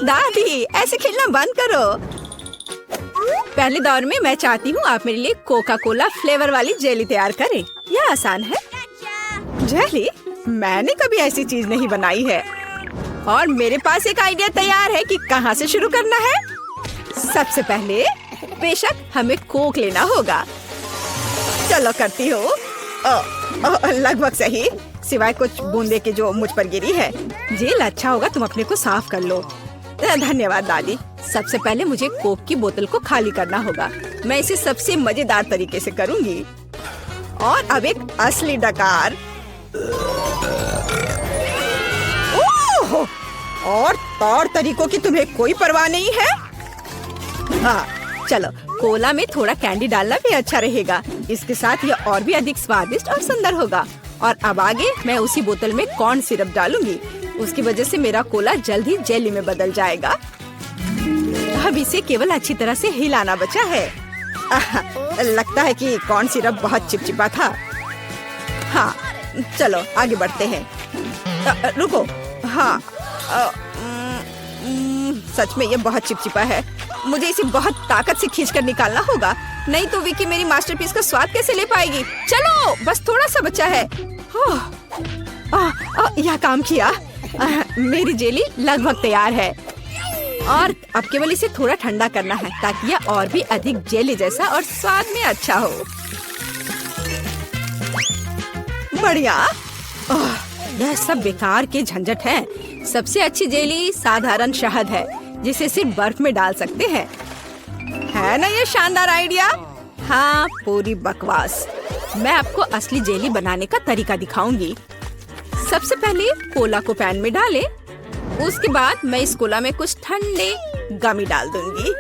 दादी, ऐसे खेलना बंद करो। पहले दौर में मैं चाहती हूँ आप मेरे लिए कोका कोला फ्लेवर वाली जेली तैयार करें। यह आसान है। जेली? मैंने कभी ऐसी चीज नहीं बनाई है। और मेरे पास एक आइडिया तैयार है कि कहाँ से शुरू करना है। सबसे पहले बेशक हमें कोक लेना होगा। चलो करती हो। लगभग सही, सिवाय कुछ बूंदे के जो मुझ पर गिरी है। जेल अच्छा होगा, तुम अपने को साफ कर लो। धन्यवाद दादी। सबसे पहले मुझे कोक की बोतल को खाली करना होगा। मैं इसे सबसे मजेदार तरीके से करूंगी। और अब एक असली डकार। ओह! और तौर तरीकों की तुम्हें कोई परवाह नहीं है? हाँ, चलो कोला में थोड़ा कैंडी डालना भी अच्छा रहेगा। इसके साथ यह और भी अधिक स्वादिष्ट और सुंदर होगा। और अब आगे मैं उसी बोतल में कॉर्न सिरप डालूंगी। उसकी वजह से मेरा कोला जल्द ही जेली में बदल जाएगा। अब इसे केवल अच्छी तरह से हिलाना बचा है। लगता है कि कॉर्न सिरप बहुत चिपचिपा था। हाँ, चलो आगे बढ़ते हैं। रुको। हाँ, सच में ये बहुत चिपचिपा है। मुझे इसे बहुत ताकत से खींचकर निकालना होगा, नहीं तो विकी मेरी मास्टरपीस का स्वाद कैसे ले पाएगी। चलो, बस थोड़ा सा बचा है। यह काम किया। मेरी जेली लगभग तैयार है। और अब केवल इसे थोड़ा ठंडा करना है ताकि यह और भी अधिक जेली जैसा और स्वाद में अच्छा हो। बढ़िया। यह सब बेकार के झंझट है। सबसे अच्छी जेली साधारण शहद है, जिसे सिर्फ बर्फ में डाल सकते हैं। है ना ये शानदार आइडिया? हाँ, पूरी बकवास। मैं आपको असली जेली बनाने का तरीका दिखाऊंगी। सबसे पहले कोला को पैन में डालें। उसके बाद मैं इस कोला में कुछ ठंडे गमी डाल दूंगी।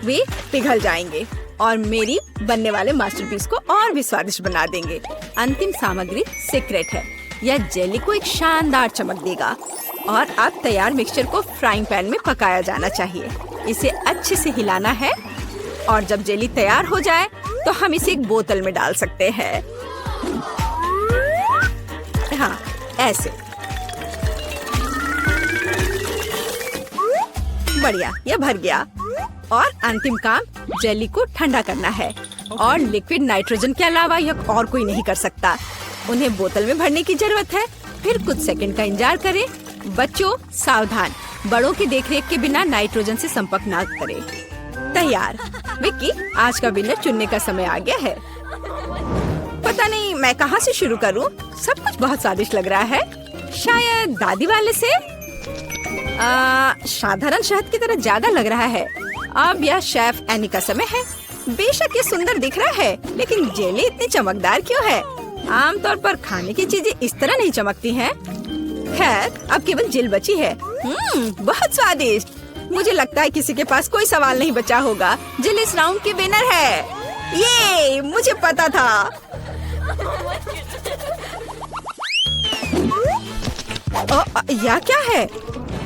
वे पिघल जाएंगे और मेरी बनने वाले मास्टरपीस को और भी स्वादिष्ट बना देंगे। अंतिम सामग्री सीक्रेट है। यह जेली को एक शानदार चमक देगा। और अब तैयार मिक्सचर को फ्राइंग पैन में पकाया जाना चाहिए। इसे अच्छे से हिलाना है। और जब जेली तैयार हो जाए तो हम इसे एक बोतल में डाल सकते हैं। हाँ, ऐसे। बढ़िया, यह भर गया। और अंतिम काम जेली को ठंडा करना है। और लिक्विड नाइट्रोजन के अलावा यह और कोई नहीं कर सकता। उन्हें बोतल में भरने की जरूरत है। फिर कुछ सेकंड का इंतजार करें। बच्चों सावधान, बड़ों की देखरेख के बिना नाइट्रोजन से संपर्क न करें। तैयार। विक्की, आज का विनर चुनने का समय आ गया है। पता नहीं मैं कहाँ से शुरू करूँ। सब कुछ बहुत स्वादिष्ट लग रहा है। शायद दादी वाले से। साधारण शहद की तरह ज्यादा लग रहा है। अब यह शेफ एनी का समय है। बेशक ये सुंदर दिख रहा है, लेकिन जेली इतनी चमकदार क्यों है? आमतौर पर खाने की चीजें इस तरह नहीं चमकती हैं। खैर, अब केवल जेल बची है। बहुत स्वादिष्ट। मुझे लगता है किसी के पास कोई सवाल नहीं बचा होगा। जेल इस राउंड की विनर है। ये मुझे पता था। यह क्या है?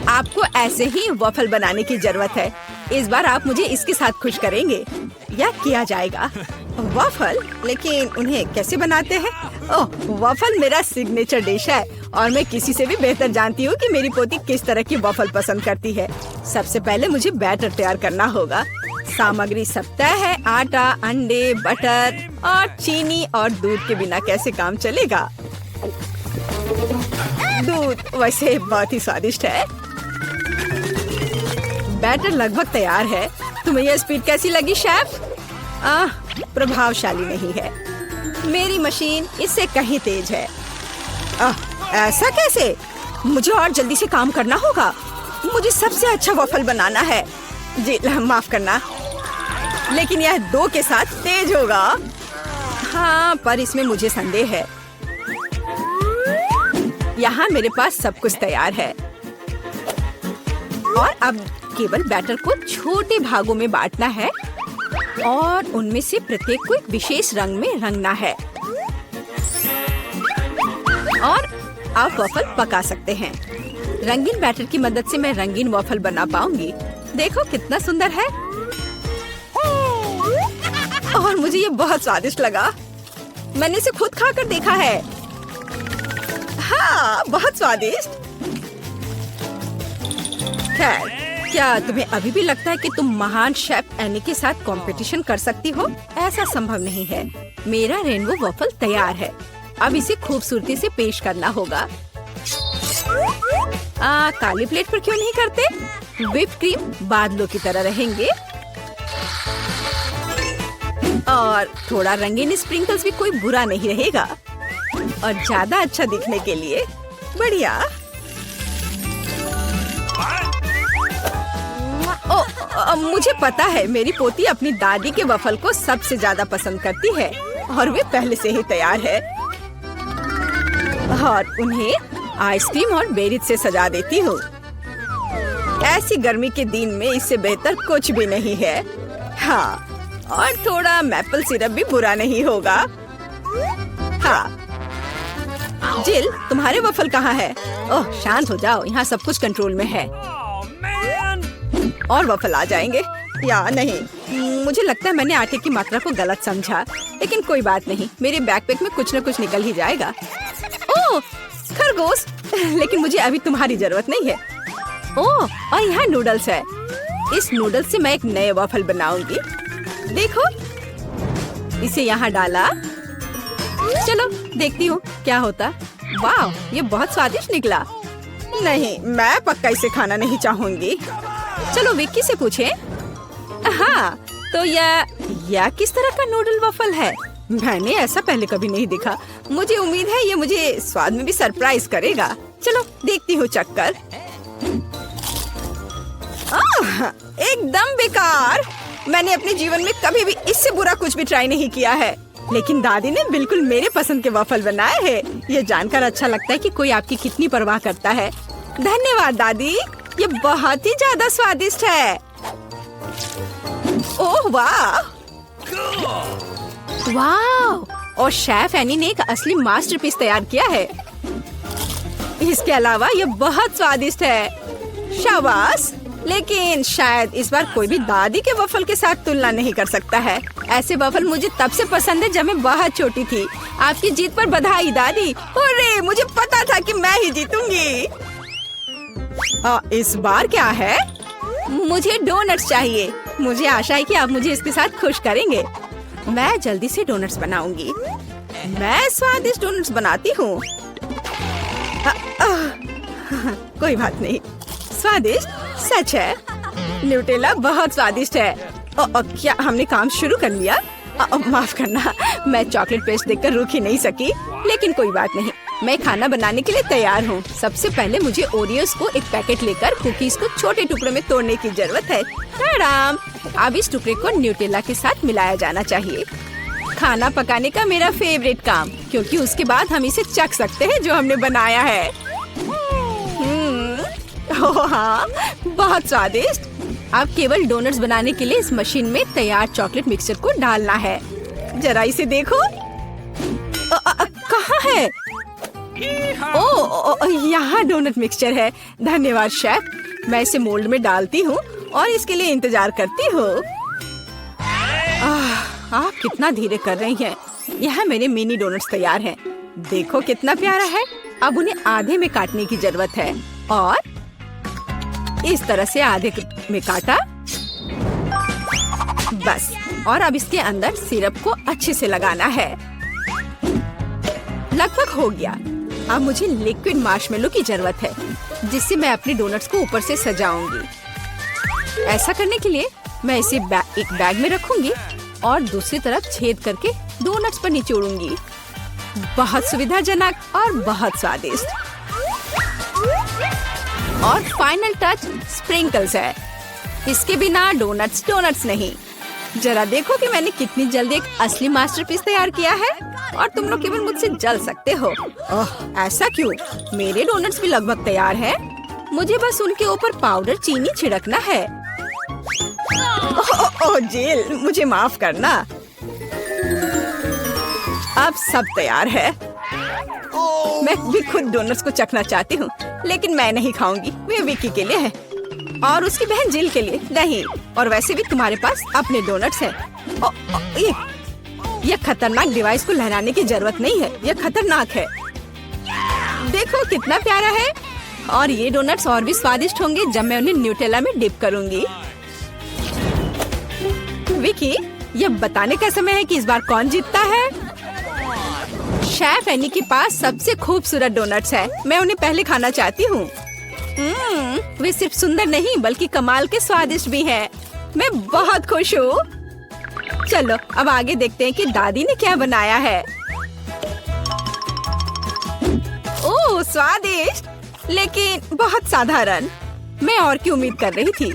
आपको ऐसे ही वॉफल बनाने की जरूरत है। इस बार आप मुझे इसके साथ खुश करेंगे। यह किया जाएगा। वॉफल? लेकिन उन्हें कैसे बनाते हैं? ओह, वॉफल मेरा सिग्नेचर डिश है और मैं किसी से भी बेहतर जानती हूँ कि मेरी पोती किस तरह की वॉफल पसंद करती है। सबसे पहले मुझे बैटर तैयार करना होगा। सामग्री सब तय है। आटा, अंडे, बटर और चीनी और दूध के बिना कैसे काम चलेगा? दूध वैसे बहुत ही स्वादिष्ट है। बैटर लगभग तैयार है। तुम्हें यह स्पीड कैसी लगी शेफ? प्रभावशाली नहीं है। मेरी मशीन इससे कहीं तेज है। ऐसा कैसे? मुझे और जल्दी से काम करना होगा। मुझे सबसे अच्छा वॉफल बनाना है। जी माफ करना, लेकिन यह 2 के साथ तेज होगा। हाँ, पर इसमें मुझे संदेह है। यहाँ मेरे पास सब कुछ तैयार है। और अब केवल बैटर को छोटे भागों में बांटना है और उनमें से प्रत्येक को एक विशेष रंग में रंगना है। और आप वॉफल पका सकते हैं। रंगीन बैटर की मदद से मैं रंगीन वॉफल बना पाऊंगी। देखो कितना सुंदर है। और मुझे ये बहुत स्वादिष्ट लगा। मैंने इसे खुद खाकर देखा है। हाँ, बहुत स्वादिष्ट। खैर, क्या तुम्हें अभी भी लगता है कि तुम महान शेफ एनी के साथ कंपटीशन कर सकती हो? ऐसा संभव नहीं है। मेरा रेनबो वॉफल तैयार है। अब इसे खूबसूरती से पेश करना होगा। काली प्लेट पर क्यों नहीं करते? व्हिप क्रीम बादलों की तरह रहेंगे और थोड़ा रंगीन स्प्रिंकल्स भी कोई बुरा नहीं रहेगा। और ज्यादा अच्छा दिखने के लिए बढ़िया। मुझे पता है, मेरी पोती अपनी दादी के वफल को सबसे ज्यादा पसंद करती है और वे पहले से ही तैयार है। और उन्हें आइसक्रीम और बेरीज से सजा देती हूँ। ऐसी गर्मी के दिन में इससे बेहतर कुछ भी नहीं है। हाँ, और थोड़ा मैपल सिरप भी बुरा नहीं होगा। हाँ, जिल, तुम्हारे वफल कहाँ है? ओह, शांत हो जाओ, यहाँ सब कुछ कंट्रोल में है। और वफल आ जाएंगे या नहीं? मुझे लगता है मैंने आटे की मात्रा को गलत समझा, लेकिन कोई बात नहीं, मेरे बैकपैक में कुछ न कुछ निकल ही जाएगा। ओह, खरगोश, लेकिन मुझे अभी तुम्हारी जरूरत नहीं है। ओह, और यहाँ नूडल्स है। इस नूडल्स से मैं एक नए वफल बनाऊंगी। देखो, इसे यहाँ डाला। चलो देखती हूँ क्या होता। वाह, ये बहुत स्वादिष्ट निकला। नहीं, मैं पक्का इसे खाना नहीं चाहूंगी। चलो विक्की से पूछें। हाँ, तो यह किस तरह का नूडल वफल है? मैंने ऐसा पहले कभी नहीं देखा। मुझे उम्मीद है ये मुझे स्वाद में भी सरप्राइज करेगा। चलो देखती हूँ चक्कर। एकदम बेकार। मैंने अपने जीवन में कभी भी इससे बुरा कुछ भी ट्राई नहीं किया है, लेकिन दादी ने बिल्कुल मेरे पसंद के वफल बनाए हैं। ये जानकर अच्छा लगता है कि कोई आपकी कितनी परवाह करता है। धन्यवाद दादी, ये बहुत ही ज्यादा स्वादिष्ट है। ओह वाह, वाह! और शेफ एनी ने एक असली मास्टरपीस तैयार किया है। इसके अलावा ये बहुत स्वादिष्ट है। शाबाश! लेकिन शायद इस बार कोई भी दादी के वफल के साथ तुलना नहीं कर सकता है। ऐसे वफल मुझे तब से पसंद है जब मैं बहुत छोटी थी। आपकी जीत पर बधाई दादी। अरे, मुझे पता था कि मैं ही जीतूंगी। इस बार क्या है? मुझे डोनट्स चाहिए। मुझे आशा है कि आप मुझे इसके साथ खुश करेंगे। मैं जल्दी से डोनट्स बनाऊंगी। मैं स्वादिष्ट डोनट्स बनाती हूँ। कोई बात नहीं, स्वादिष्ट सच है। न्यूटेला बहुत स्वादिष्ट है। क्या हमने काम शुरू कर लिया? माफ करना, मैं चॉकलेट पेस्ट देखकर रुक ही नहीं सकी, लेकिन कोई बात नहीं, मैं खाना बनाने के लिए तैयार हूँ। सबसे पहले मुझे ओरियोस को एक पैकेट लेकर कुकीज को छोटे टुकड़ों में तोड़ने की जरूरत है। आराम। अब इस टुकड़े को न्यूटेला के साथ मिलाया जाना चाहिए। खाना पकाने का मेरा फेवरेट काम, क्योंकि उसके बाद हम इसे चख सकते हैं जो हमने बनाया है। ओह हाँ, बहुत स्वादिष्ट। अब केवल डोनट्स बनाने के लिए इस मशीन में तैयार चॉकलेट मिक्सचर को डालना है। जरा इसे देखो। कहाँ है? ओह, यहाँ डोनट मिक्सचर है। धन्यवाद शेफ। मैं इसे मोल्ड में डालती हूँ और इसके लिए इंतजार करती हूँ। आप कितना धीरे कर रही हैं। यहाँ मेरे मिनी डोनट्स तैयार हैं। देखो कितना प्यारा है। अब उन्हें आधे में काटने की जरूरत है और इस तरह से आधे में काटा। बस, और अब इसके अंदर सिरप को अच्छे से लगाना है। लगभग हो गया। अब मुझे लिक्विड मार्शमेलो की जरूरत है, जिससे मैं अपने डोनट्स को ऊपर से सजाऊंगी। ऐसा करने के लिए मैं इसे एक बैग में रखूंगी और दूसरी तरफ छेद करके डोनट्स पर निचोड़ूंगी। बहुत सुविधाजनक और बहुत स्वादिष्ट। और फाइनल टच स्प्रिंकल्स है। इसके बिना डोनट्स डोनट्स नहीं। जरा देखो कि मैंने कितनी जल्दी एक असली मास्टरपीस तैयार किया है और तुम लोग केवल मुझसे जल सकते हो। ओह, ऐसा क्यों? मेरे डोनट्स भी लगभग तैयार हैं। मुझे बस उनके ऊपर पाउडर चीनी छिड़कना है। ओह जेल, मुझे माफ करना। अब सब तैयार है। मैं भी खुद डोनट्स को चखना चाहती हूँ, लेकिन मैं नहीं खाऊंगी। वे विक्की के लिए है और उसकी बहन जिल के लिए नहीं। और वैसे भी तुम्हारे पास अपने डोनट्स हैं। ये खतरनाक डिवाइस को लहराने की जरूरत नहीं है। यह खतरनाक है। देखो कितना प्यारा है। और ये डोनट्स और भी स्वादिष्ट होंगे जब मैं उन्हें न्यूटेला में डिप करूंगी। विकी, ये बताने का समय है कि इस बार कौन जीतता है। शेफ एनी के पास सबसे खूबसूरत डोनट्स है। मैं उन्हें पहले खाना चाहती हूँ। वे सिर्फ सुंदर नहीं बल्कि कमाल के स्वादिष्ट भी हैं। मैं बहुत खुश हूँ। चलो अब आगे देखते हैं कि दादी ने क्या बनाया है। ओह स्वादिष्ट, लेकिन बहुत साधारण। मैं और की उम्मीद कर रही थी।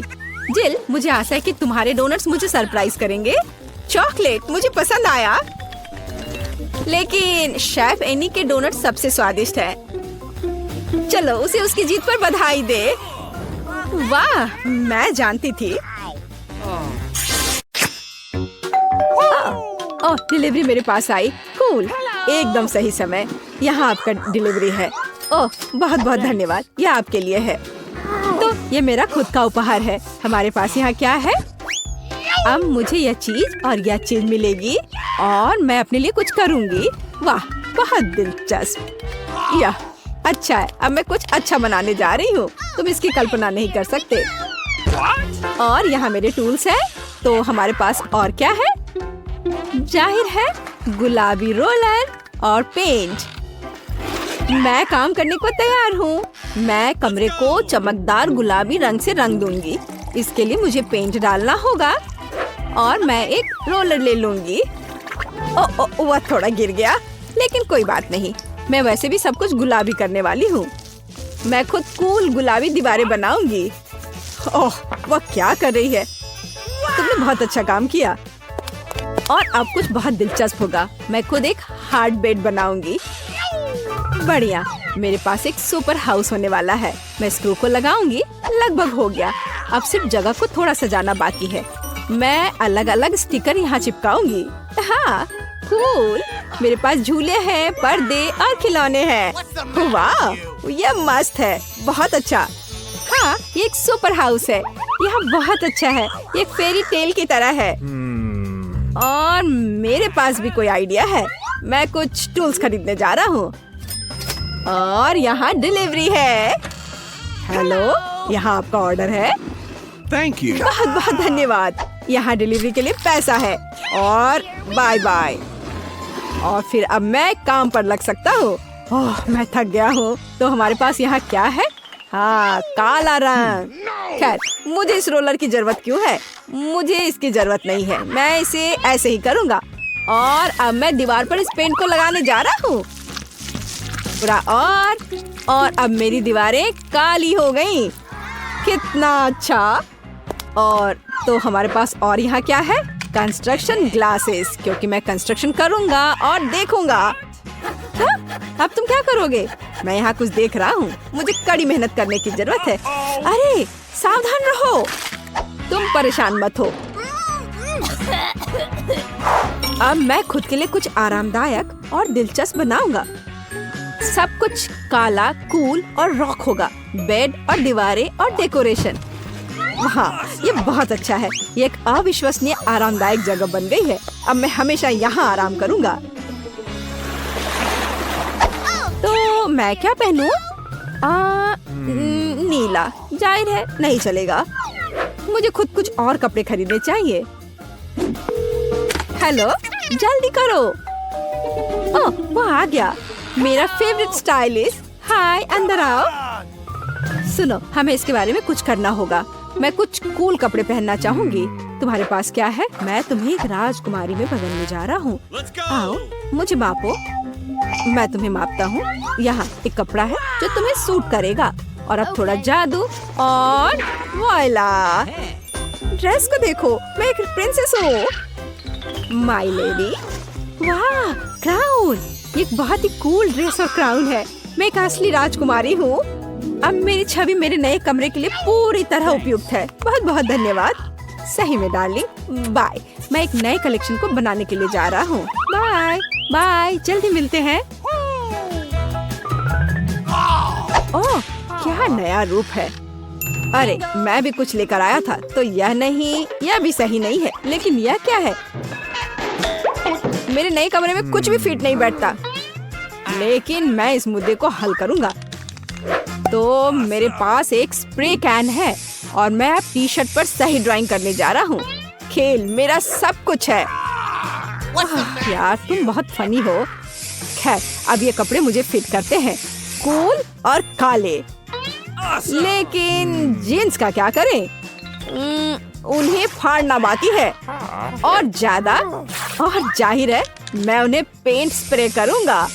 जिल, मुझे आशा है कि तुम्हारे डोनट्स मुझे सरप्राइज करेंगे। चॉकलेट मुझे पसंद आया, लेकिन शेफ एनी के डोनट सबसे स्वादिष्ट है। चलो उसे उसकी जीत पर बधाई दे। वाह, मैं जानती थी। ओह, डिलीवरी मेरे पास आई। कूल, एकदम सही समय। यहाँ आपका डिलीवरी है। ओह, बहुत बहुत धन्यवाद। यह आपके लिए है। तो ये मेरा खुद का उपहार है। हमारे पास यहाँ क्या है? अब मुझे यह चीज और यह चीज मिलेगी और मैं अपने लिए कुछ करूँगी। वाह, बहुत दिलचस्प। यह अच्छा है। अब मैं कुछ अच्छा बनाने जा रही हूँ। तुम इसकी कल्पना नहीं कर सकते। और यहाँ मेरे टूल्स हैं। तो हमारे पास और क्या है? जाहिर है गुलाबी रोलर और पेंट। मैं काम करने को तैयार हूँ। मैं कमरे को चमकदार गुलाबी रंग से रंग दूंगी। इसके लिए मुझे पेंट डालना होगा और मैं एक रोलर ले लूंगी। वह थोड़ा गिर गया, लेकिन कोई बात नहीं। मैं वैसे भी सब कुछ गुलाबी करने वाली हूँ। मैं खुद कूल गुलाबी दीवारें बनाऊंगी। ओह, वह क्या कर रही है? तुमने बहुत अच्छा काम किया। और अब कुछ बहुत दिलचस्प होगा। मैं खुद एक हार्ड बेड बनाऊंगी। बढ़िया, मेरे पास एक सुपर हाउस होने वाला है। मैं स्क्रू को लगाऊंगी। लगभग हो गया। अब सिर्फ जगह को थोड़ा सजाना बाकी है। मैं अलग अलग स्टिकर यहाँ चिपकाऊंगी। हाँ, कूल। मेरे पास झूले हैं, पर्दे और खिलौने हैं। वाह, ये मस्त है। बहुत अच्छा। हाँ, ये एक सुपर हाउस है। यह बहुत अच्छा है। ये एक फेरी टेल की तरह है। और मेरे पास भी कोई आइडिया है। मैं कुछ टूल्स खरीदने जा रहा हूँ। और यहाँ डिलीवरी है। हेलो, यहाँ आपका ऑर्डर है। Thank you. बहुत बहुत धन्यवाद। यहाँ डिलीवरी के लिए पैसा है। और बाय बाय। और फिर अब मैं काम पर लग सकता हूँ। ओह, मैं थक गया हूँ। तो हमारे पास यहाँ क्या है? हाँ, काला रंग। खैर, मुझे इस रोलर की जरूरत क्यों है? मुझे इसकी जरूरत नहीं है। मैं इसे ऐसे ही करूँगा। और अब मैं दीवार पर इस पेंट को लगाने जा रहा हूँ। पूरा और अब मेरी दीवारें काली हो गईं। कितना अच्छा। और तो हमारे पास और यहाँ क्या है? कंस्ट्रक्शन ग्लासेस, क्योंकि मैं कंस्ट्रक्शन करूँगा और देखूंगा। हाँ? अब तुम क्या करोगे? मैं यहाँ कुछ देख रहा हूँ। मुझे कड़ी मेहनत करने की जरूरत है। अरे सावधान रहो, तुम परेशान मत हो। अब मैं खुद के लिए कुछ आरामदायक और दिलचस्प बनाऊंगा। सब कुछ काला, कूल और रॉक होगा। बेड और दीवारें और डेकोरेशन। हाँ, ये बहुत अच्छा है। ये एक अविश्वसनीय आरामदायक जगह बन गई है। अब मैं हमेशा यहाँ आराम करूँगा। तो मैं क्या पहनूं? नीला। जाहिर है नहीं चलेगा। मुझे खुद कुछ और कपड़े खरीदने चाहिए। हेलो, जल्दी करो। ओह, वो आ गया। मेरा फेवरेट स्टाइलिस्ट। हाय, अंदर आओ। सुनो, हमें इसके बारे में कुछ करना होगा। मैं कुछ कूल कपड़े पहनना चाहूंगी। तुम्हारे पास क्या है? मैं तुम्हें एक राजकुमारी में बदलने जा रहा हूँ। आओ, मुझे मापो। मैं तुम्हें मापता हूँ। यहाँ एक कपड़ा है जो तुम्हें सूट करेगा। और अब थोड़ा जादू और वॉइला। ड्रेस को देखो, मैं एक प्रिंसेस हूँ। My lady. वाह, क्राउन। ये एक बहुत ही कूल ड्रेस और क्राउन है। मैं एक असली राजकुमारी हूँ। अब मेरी छवि मेरे नए कमरे के लिए पूरी तरह उपयुक्त है। बहुत बहुत धन्यवाद। सही में डार्लिंग। बाय। मैं एक नए कलेक्शन को बनाने के लिए जा रहा हूँ। बाय बाय, जल्दी मिलते हैं। ओह, क्या नया रूप है। अरे, मैं भी कुछ लेकर आया था। तो यह नहीं, यह भी सही नहीं है। लेकिन यह क्या है? मेरे नए कमरे में कुछ भी फिट नहीं बैठता। लेकिन मैं इस मुद्दे को हल करूंगा। तो मेरे पास एक स्प्रे कैन है और मैं अब टी शर्ट पर सही ड्राइंग करने जा रहा हूँ। खेल मेरा सब कुछ है। यार तुम बहुत फनी हो। खैर अब ये कपड़े मुझे फिट करते हैं, कूल और काले। लेकिन जीन्स का क्या करें? उन्हें फाड़ना बाकी है और ज्यादा, और जाहिर है मैं उन्हें पेंट स्प्रे करूंगा।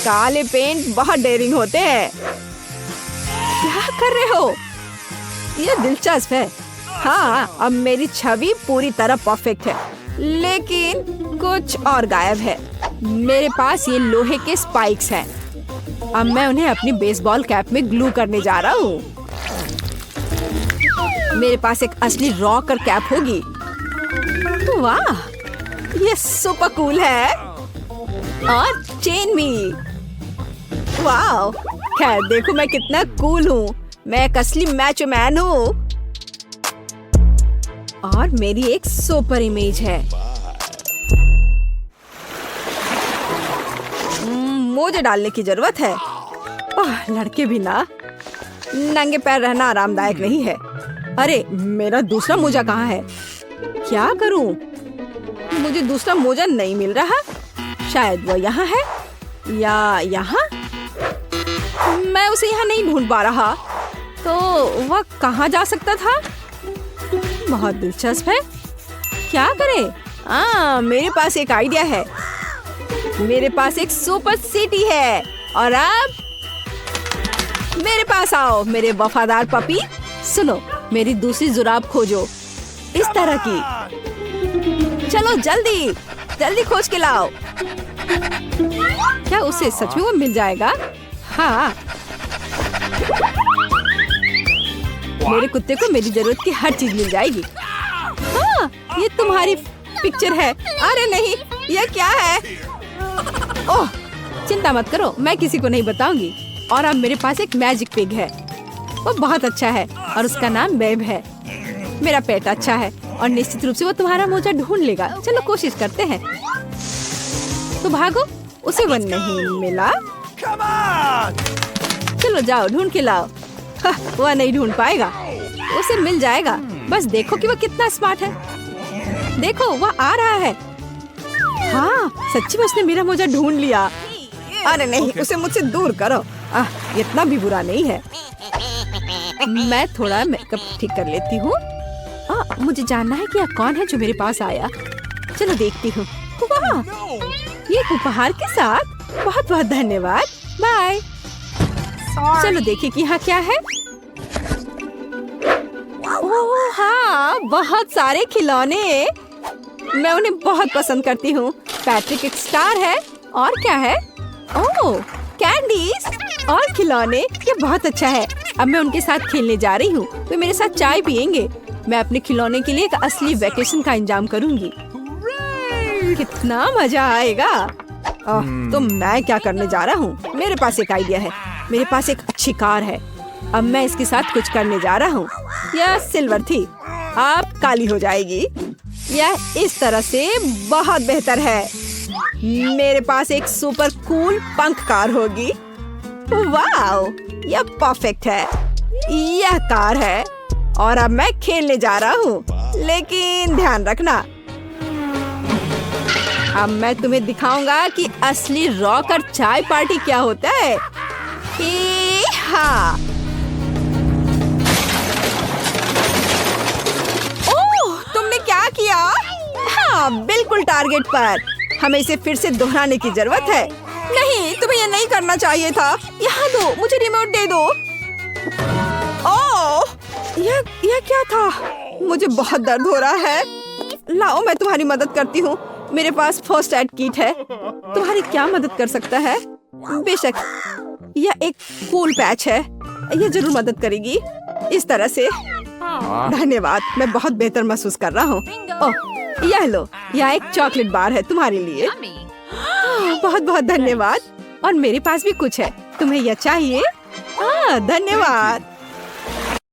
काले पेंट बहुत डेयरिंग होते हैं। क्या कर रहे हो? ये दिलचस्प है। हाँ अब मेरी छवि पूरी तरह परफेक्ट है, लेकिन कुछ और गायब है। मेरे पास ये लोहे के स्पाइक्स हैं। अब मैं उन्हें अपनी बेसबॉल कैप में ग्लू करने जा रहा हूँ। मेरे पास एक असली रॉकर कैप होगी। वाह ये सुपर कूल है। और चेन भी। वाह खैर देखो मैं कितना कूल हूँ। मैं एक असली मैचो मैन हूँ और मेरी एक सुपर इमेज है। मोजे डालने की जरूरत है। लड़के भी ना, नंगे पैर रहना आरामदायक नहीं है। अरे मेरा दूसरा मोजा कहाँ है? क्या करूं? मुझे दूसरा मोजा नहीं मिल रहा। शायद वो यहाँ है या यहाँ। मैं उसे यहाँ नहीं ढूंढ पा रहा। तो वह कहाँ जा सकता था? बहुत दिलचस्प है। क्या करें? मेरे पास एक आइडिया है। मेरे पास एक सुपर सिटी है और अब मेरे पास आओ मेरे वफादार पपी। सुनो मेरी दूसरी जुराब खोजो, इस तरह की। चलो जल्दी जल्दी खोज के लाओ। क्या उसे सच में वो मिल जाएगा? हाँ मेरे कुत्ते को मेरी जरूरत की हर चीज मिल जाएगी। हाँ ये तुम्हारी पिक्चर है। अरे नहीं ये क्या है? ओह चिंता मत करो, मैं किसी को नहीं बताऊंगी। और अब मेरे पास एक मैजिक पिग है। वो बहुत अच्छा है और उसका नाम बेब है। मेरा पेट अच्छा है और निश्चित रूप से वो तुम्हारा मोजा ढूंढ लेगा। चलो कोशिश करते हैं। तो भागो, उसे वो नहीं मिला। चलो जाओ ढूंढ के लाओ। वह नहीं ढूंढ पाएगा, उसे मिल जाएगा। बस देखो कि वह कितना स्मार्ट है। देखो वह आ रहा है। हाँ सच्ची में उसने मेरा मोजा ढूंढ लिया। अरे नहीं उसे मुझसे दूर करो। इतना भी बुरा नहीं है। मैं थोड़ा मेकअप ठीक कर लेती हूँ। मुझे जानना है कि यह कौन है जो मेरे पास आया। चलो देखती हूँ। वाह ये उपहार के साथ बहुत बहुत धन्यवाद। बाय। चलो देखिए कि यहाँ क्या है। ओह हाँ बहुत सारे खिलौने। मैं उन्हें बहुत पसंद करती हूँ। पैट्रिक एक स्टार है और क्या है? ओह कैंडीज और खिलौने, ये बहुत अच्छा है। अब मैं उनके साथ खेलने जा रही हूँ। वे मेरे साथ चाय पियेंगे। मैं अपने खिलौने के लिए एक असली वेकेशन का इंतजाम करूँगी। कितना मजा आएगा। तो मैं क्या करने जा रहा हूँ? मेरे पास एक आइडिया है। मेरे पास एक अच्छी कार है। अब मैं इसके साथ कुछ करने जा रहा हूँ। यह सिल्वर थी, अब काली हो जाएगी। यह इस तरह से बहुत बेहतर है। मेरे पास एक सुपर कूल पंख कार होगी। वाओ यह परफेक्ट है। यह कार है और अब मैं खेलने जा रहा हूँ। लेकिन ध्यान रखना, अब मैं तुम्हें दिखाऊंगा कि असली रॉकर चाय पार्टी क्या होता है। हाँ ओह तुमने क्या किया? हाँ बिल्कुल टारगेट पर। हमें इसे फिर से दोहराने की जरूरत है। नहीं तुम्हें ये नहीं करना चाहिए था। यहाँ दो, मुझे रिमोट दे दो। ओह यह क्या था? मुझे बहुत दर्द हो रहा है। लाओ मैं तुम्हारी मदद करती हूँ। मेरे पास फर्स्ट एड किट है। तुम्हारी क्या मदद कर सकता है? बेशक यह एक कूल पैच है। यह जरूर मदद करेगी। इस तरह से धन्यवाद, मैं बहुत बेहतर महसूस कर रहा हूँ। ओह यह लो, यह एक चॉकलेट बार है तुम्हारे लिए। बहुत बहुत धन्यवाद। और मेरे पास भी कुछ है। तुम्हें यह चाहिए? धन्यवाद।